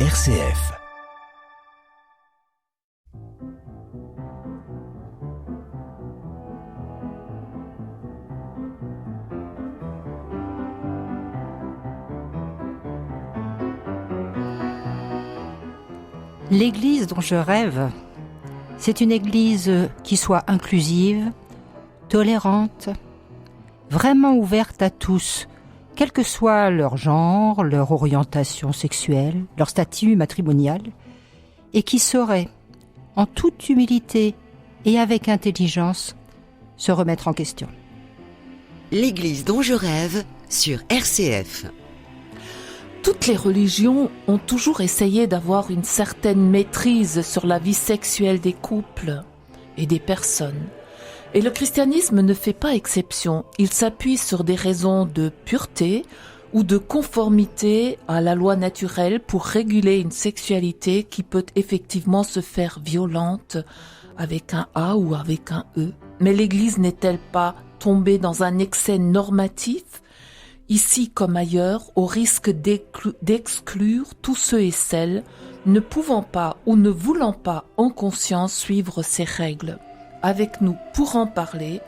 RCF. L'église dont je rêve, c'est une église qui soit inclusive, tolérante, vraiment ouverte à tous, quel que soit leur genre, leur orientation sexuelle, leur statut matrimonial, et qui saurait, en toute humilité et avec intelligence, se remettre en question. L'église dont je rêve sur RCF. Toutes les religions ont toujours essayé d'avoir une certaine maîtrise sur la vie sexuelle des couples et des personnes. Et le christianisme ne fait pas exception. Il s'appuie sur des raisons de pureté ou de conformité à la loi naturelle pour réguler une sexualité qui peut effectivement se faire violente avec un A ou avec un E. Mais l'Église n'est-elle pas tombée dans un excès normatif ? Ici comme ailleurs, au risque d'exclure tous ceux et celles ne pouvant pas ou ne voulant pas en conscience suivre ces règles. Avec nous pour en parler,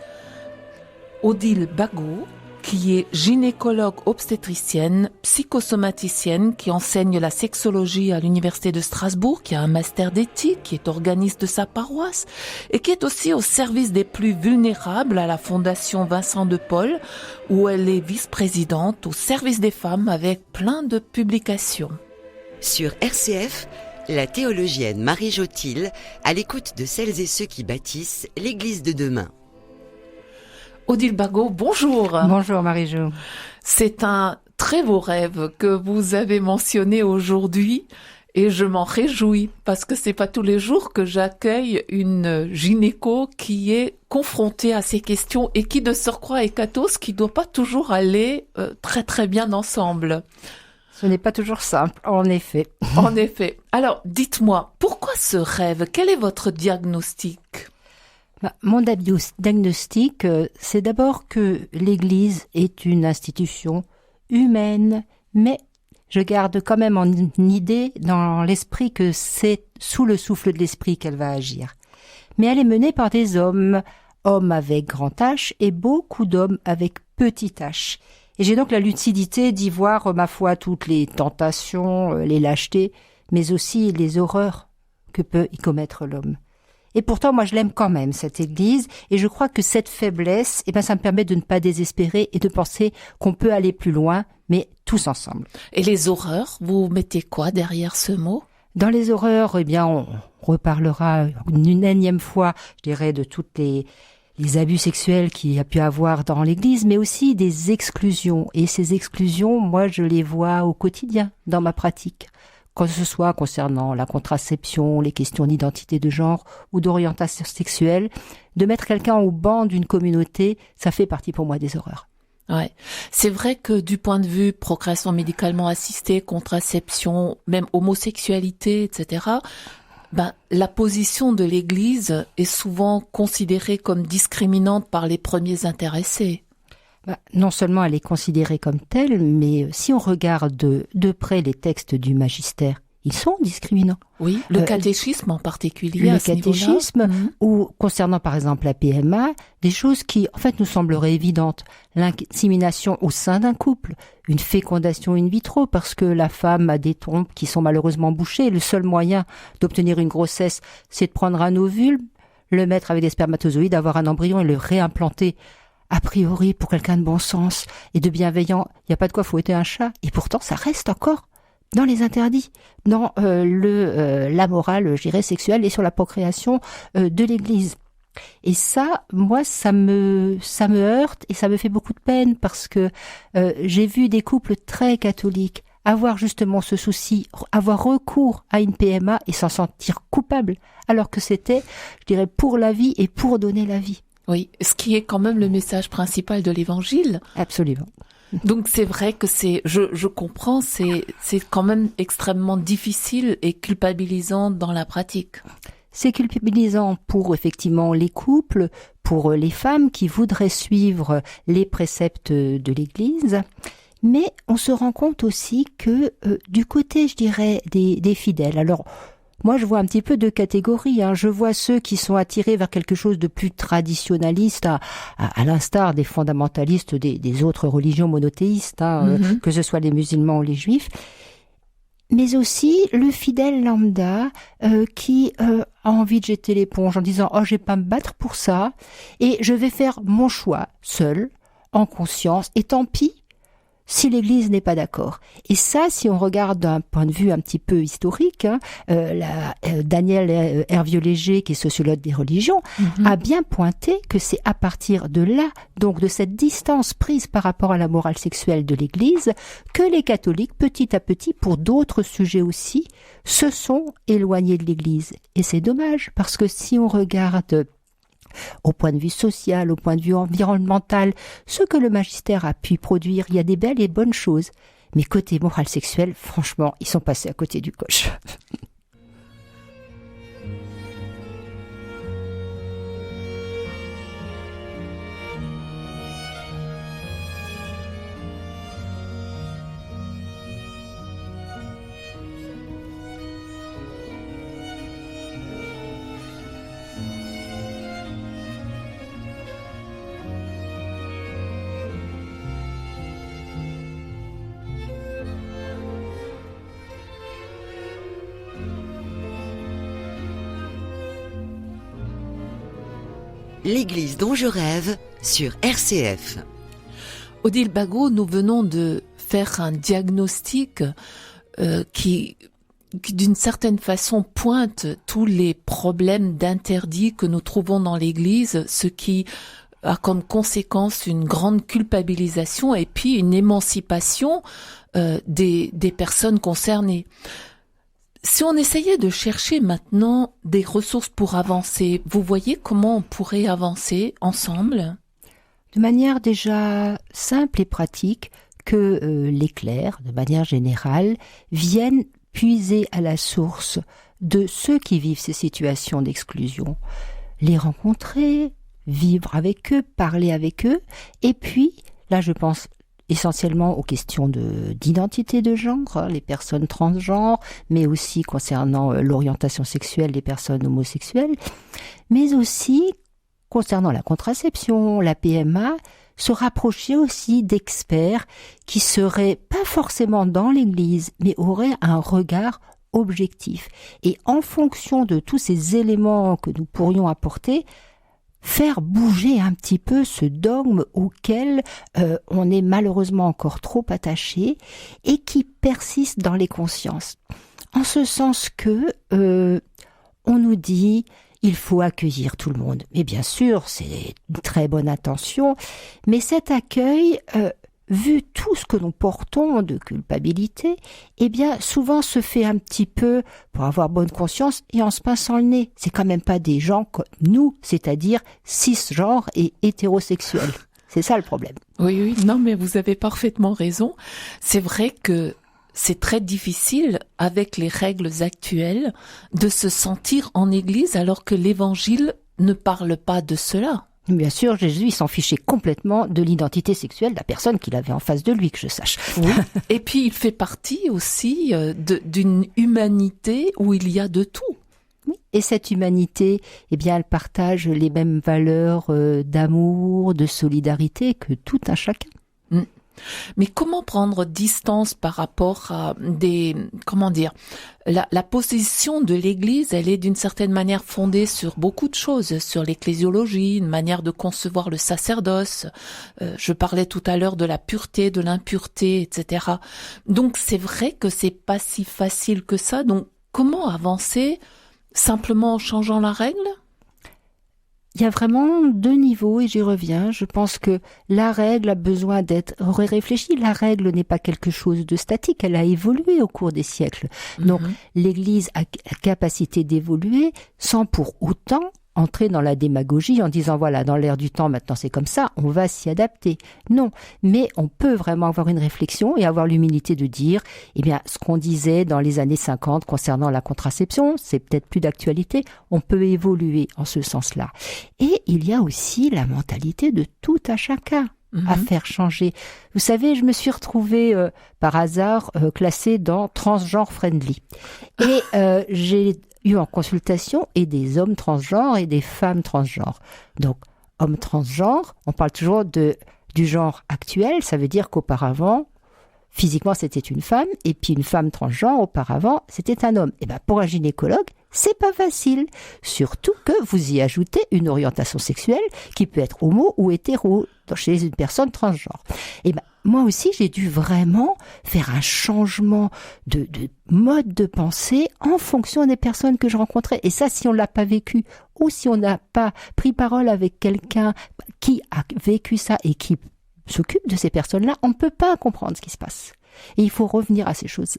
Odile Bagot, qui est gynécologue obstétricienne, psychosomaticienne, qui enseigne la sexologie à l'Université de Strasbourg, qui a un master d'éthique, qui est organiste de sa paroisse, et qui est aussi au service des plus vulnérables à la Fondation Vincent de Paul, où elle est vice-présidente au service des femmes avec plein de publications. Sur RCF, la théologienne Marie Jotil, à l'écoute de celles et ceux qui bâtissent l'Église de demain. Odile Bagot, bonjour. Bonjour Marie-Jo. C'est un très beau rêve que vous avez mentionné aujourd'hui et je m'en réjouis parce que c'est pas tous les jours que j'accueille une gynéco qui est confrontée à ces questions et qui de surcroît est cathos, qui doit pas toujours aller très très bien ensemble. Ce n'est pas toujours simple, en effet. En effet. Alors, dites-moi, pourquoi ce rêve ? Quel est votre diagnostic ? Mon diagnostic, c'est d'abord que l'Église est une institution humaine, mais je garde quand même en idée dans l'esprit que c'est sous le souffle de l'esprit qu'elle va agir. Mais elle est menée par des hommes avec grand H et beaucoup d'hommes avec petit h. Et j'ai donc la lucidité d'y voir, ma foi, toutes les tentations, les lâchetés, mais aussi les horreurs que peut y commettre l'homme. Et pourtant, moi, je l'aime quand même, cette Église, et je crois que cette faiblesse, ça me permet de ne pas désespérer et de penser qu'on peut aller plus loin, mais tous ensemble. Et les horreurs, vous mettez quoi derrière ce mot ? Dans les horreurs, on reparlera une énième fois, je dirais, de toutes les abus sexuels qu'il y a pu avoir dans l'Église, mais aussi des exclusions. Et ces exclusions, moi, je les vois au quotidien, dans ma pratique. Que ce soit concernant la contraception, les questions d'identité de genre ou d'orientation sexuelle, de mettre quelqu'un au banc d'une communauté, ça fait partie pour moi des horreurs. Ouais, c'est vrai que du point de vue progression médicalement assistée, contraception, même homosexualité, etc., la position de l'Église est souvent considérée comme discriminante par les premiers intéressés. Non seulement elle est considérée comme telle, mais si on regarde de près les textes du magistère, ils sont discriminants. Oui, le catéchisme en particulier. Le catéchisme, ou concernant par exemple la PMA, des choses qui en fait nous sembleraient évidentes. L'insémination au sein d'un couple, une fécondation in vitro, parce que la femme a des trompes qui sont malheureusement bouchées. Le seul moyen d'obtenir une grossesse, c'est de prendre un ovule, le mettre avec des spermatozoïdes, avoir un embryon et le réimplanter. A priori, pour quelqu'un de bon sens et de bienveillant, il n'y a pas de quoi fouetter un chat. Et pourtant, ça reste encore dans les interdits, dans la morale, je dirais, sexuelle et sur la procréation de l'Église. Et ça, moi, ça me heurte et ça me fait beaucoup de peine parce que j'ai vu des couples très catholiques avoir justement ce souci, avoir recours à une PMA et s'en sentir coupable, alors que c'était, je dirais, pour la vie et pour donner la vie. Oui, ce qui est quand même le message principal de l'Évangile. Absolument. Donc c'est vrai que je comprends, c'est quand même extrêmement difficile et culpabilisant dans la pratique. C'est culpabilisant pour effectivement les couples, pour les femmes qui voudraient suivre les préceptes de l'Église, Mais on se rend compte aussi que du côté, je dirais, des fidèles, alors moi je vois un petit peu deux catégories, hein. Je vois ceux qui sont attirés vers quelque chose de plus traditionnaliste, à l'instar des fondamentalistes des autres religions monothéistes, hein, que ce soit les musulmans ou les juifs, mais aussi le fidèle lambda qui a envie de jeter l'éponge en disant « Oh, je vais pas me battre pour ça et je vais faire mon choix seul, en conscience, et tant pis si l'Église n'est pas d'accord ». Et ça, si on regarde d'un point de vue un petit peu historique, hein, Daniel Hervieux-Léger, qui est sociologue des religions, a bien pointé que c'est à partir de là, donc de cette distance prise par rapport à la morale sexuelle de l'Église, que les catholiques, petit à petit, pour d'autres sujets aussi, se sont éloignés de l'Église. Et c'est dommage, parce que si on regarde au point de vue social, au point de vue environnemental, ce que le magistère a pu produire, il y a des belles et bonnes choses. Mais côté morale sexuelle, franchement, ils sont passés à côté du coche. L'église dont je rêve sur RCF. Odile Bagot, nous venons de faire un diagnostic qui d'une certaine façon pointe tous les problèmes d'interdit que nous trouvons dans l'Église, ce qui a comme conséquence une grande culpabilisation et puis une émancipation des personnes concernées. Si on essayait de chercher maintenant des ressources pour avancer, vous voyez comment on pourrait avancer ensemble ? De manière déjà simple et pratique, que les clercs, de manière générale, viennent puiser à la source de ceux qui vivent ces situations d'exclusion, les rencontrer, vivre avec eux, parler avec eux, et puis, là je pense essentiellement aux questions d'identité de genre, les personnes transgenres, mais aussi concernant l'orientation sexuelle des personnes homosexuelles, mais aussi concernant la contraception, la PMA, se rapprocher aussi d'experts qui seraient pas forcément dans l'Église, mais auraient un regard objectif. Et en fonction de tous ces éléments que nous pourrions apporter, faire bouger un petit peu ce dogme auquel on est malheureusement encore trop attaché et qui persiste dans les consciences. En ce sens que on nous dit il faut accueillir tout le monde. Mais bien sûr, c'est une très bonne intention, mais cet accueil, vu tout ce que nous portons de culpabilité, eh bien, souvent se fait un petit peu pour avoir bonne conscience et en se pinçant le nez. C'est quand même pas des gens comme nous, c'est-à-dire cisgenres et hétérosexuels. C'est ça le problème. Oui, non, mais vous avez parfaitement raison. C'est vrai que c'est très difficile, avec les règles actuelles, de se sentir en Église alors que l'Évangile ne parle pas de cela. Bien sûr, Jésus, il s'en fichait complètement de l'identité sexuelle de la personne qu'il avait en face de lui, que je sache. Oui. Et puis, il fait partie aussi d'une humanité où il y a de tout. Oui. Et cette humanité, eh bien, elle partage les mêmes valeurs d'amour, de solidarité que tout un chacun. Mais comment prendre distance par rapport à la position de l'Église, elle est d'une certaine manière fondée sur beaucoup de choses, sur l'ecclésiologie, une manière de concevoir le sacerdoce. Je parlais tout à l'heure de la pureté, de l'impureté, etc. Donc c'est vrai que c'est pas si facile que ça. Donc comment avancer simplement en changeant la règle ? Il y a vraiment deux niveaux et j'y reviens. Je pense que la règle a besoin d'être réfléchie. La règle n'est pas quelque chose de statique, elle a évolué au cours des siècles. Donc l'Église a la capacité d'évoluer sans pour autant entrer dans la démagogie en disant voilà, dans l'air du temps maintenant c'est comme ça, on va s'y adapter. Non, mais on peut vraiment avoir une réflexion et avoir l'humilité de dire eh bien ce qu'on disait dans les années 50 concernant la contraception, c'est peut-être plus d'actualité, on peut évoluer en ce sens-là. Et il y a aussi la mentalité de tout à chacun. à faire changer. Vous savez, je me suis retrouvée par hasard classée dans transgenre friendly. Et j'ai eu en consultation et des hommes transgenres et des femmes transgenres. Donc, hommes transgenres, on parle toujours du genre actuel, ça veut dire qu'auparavant, physiquement, c'était une femme, et puis une femme transgenre, auparavant, c'était un homme. Et bien, pour un gynécologue, c'est pas facile. Surtout que vous y ajoutez une orientation sexuelle qui peut être homo ou hétéro chez une personne transgenre. Et ben, moi aussi, j'ai dû vraiment faire un changement de mode de pensée en fonction des personnes que je rencontrais. Et ça, si on l'a pas vécu ou si on n'a pas pris parole avec quelqu'un qui a vécu ça et qui s'occupe de ces personnes-là, on ne peut pas comprendre ce qui se passe. Et il faut revenir à ces choses.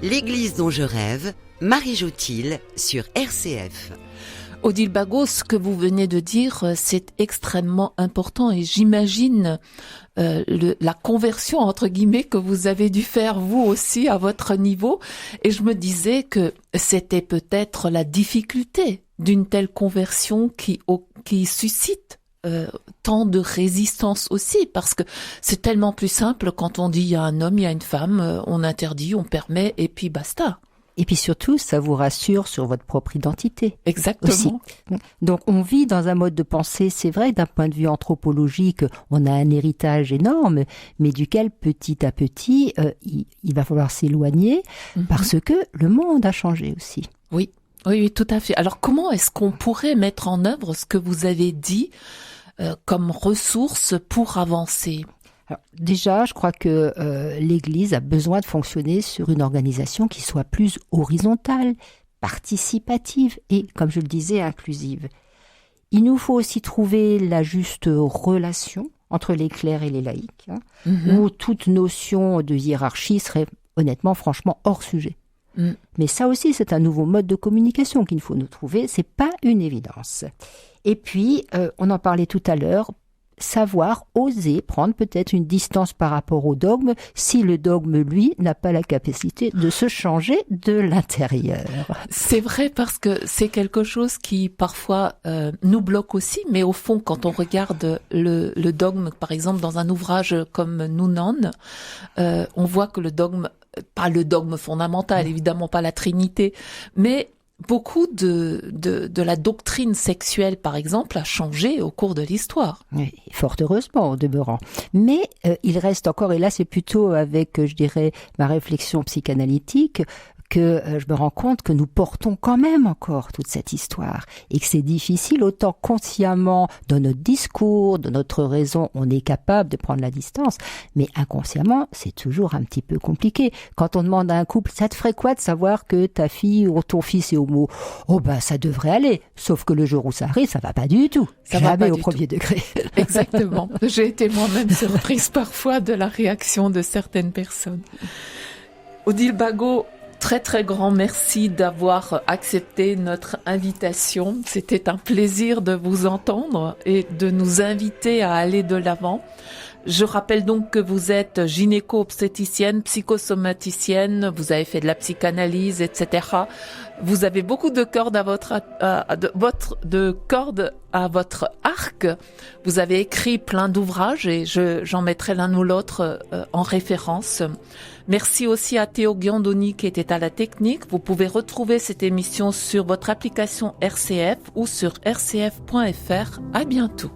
L'église dont je rêve, Marie Jotil sur RCF. Odile Bagot, ce que vous venez de dire, c'est extrêmement important et j'imagine la conversion, entre guillemets, que vous avez dû faire vous aussi à votre niveau. Et je me disais que c'était peut-être la difficulté d'une telle conversion qui suscite tant de résistance aussi, parce que c'est tellement plus simple quand on dit il y a un homme, il y a une femme, on interdit, on permet et puis basta. Et puis surtout, ça vous rassure sur votre propre identité. Exactement. Aussi. Donc on vit dans un mode de pensée, c'est vrai, d'un point de vue anthropologique, on a un héritage énorme, mais duquel petit à petit, il va falloir s'éloigner parce que le monde a changé aussi. Oui. Oui, tout à fait. Alors comment est-ce qu'on pourrait mettre en œuvre ce que vous avez dit comme ressources pour avancer ? Alors, déjà, je crois que l'Église a besoin de fonctionner sur une organisation qui soit plus horizontale, participative et, comme je le disais, inclusive. Il nous faut aussi trouver la juste relation entre les clercs et les laïcs, où toute notion de hiérarchie serait honnêtement, franchement, hors sujet. Mais ça aussi, c'est un nouveau mode de communication qu'il faut nous trouver. C'est pas une évidence. Et puis, on en parlait tout à l'heure, savoir, oser prendre peut-être une distance par rapport au dogme, si le dogme, lui, n'a pas la capacité de se changer de l'intérieur. C'est vrai parce que c'est quelque chose qui parfois nous bloque aussi, mais au fond, quand on regarde le dogme, par exemple, dans un ouvrage comme Nounan, on voit que le dogme, pas le dogme fondamental, évidemment pas la Trinité, mais beaucoup de la doctrine sexuelle, par exemple, a changé au cours de l'histoire. Oui, fort heureusement, au demeurant. Mais il reste encore, et là c'est plutôt avec, je dirais, ma réflexion psychanalytique, que je me rends compte que nous portons quand même encore toute cette histoire et que c'est difficile, autant consciemment dans notre discours, de notre raison, on est capable de prendre la distance, mais inconsciemment, c'est toujours un petit peu compliqué. Quand on demande à un couple, ça te ferait quoi de savoir que ta fille ou ton fils est homo ? Oh ben ça devrait aller, sauf que le jour où ça arrive, ça va pas du tout. Ça jamais va pas au du premier tout. degré. Exactement. J'ai été moi-même surprise parfois de la réaction de certaines personnes. Odile Bagot, très très grand merci d'avoir accepté notre invitation. C'était un plaisir de vous entendre et de nous inviter à aller de l'avant. Je rappelle donc que vous êtes gynéco-obstétricienne, psychosomaticienne, vous avez fait de la psychanalyse, etc. Vous avez beaucoup de cordes à votre arc. Vous avez écrit plein d'ouvrages et j'en mettrai l'un ou l'autre en référence. Merci aussi à Théo Ghiandoni qui était à la technique. Vous pouvez retrouver cette émission sur votre application RCF ou sur rcf.fr. À bientôt.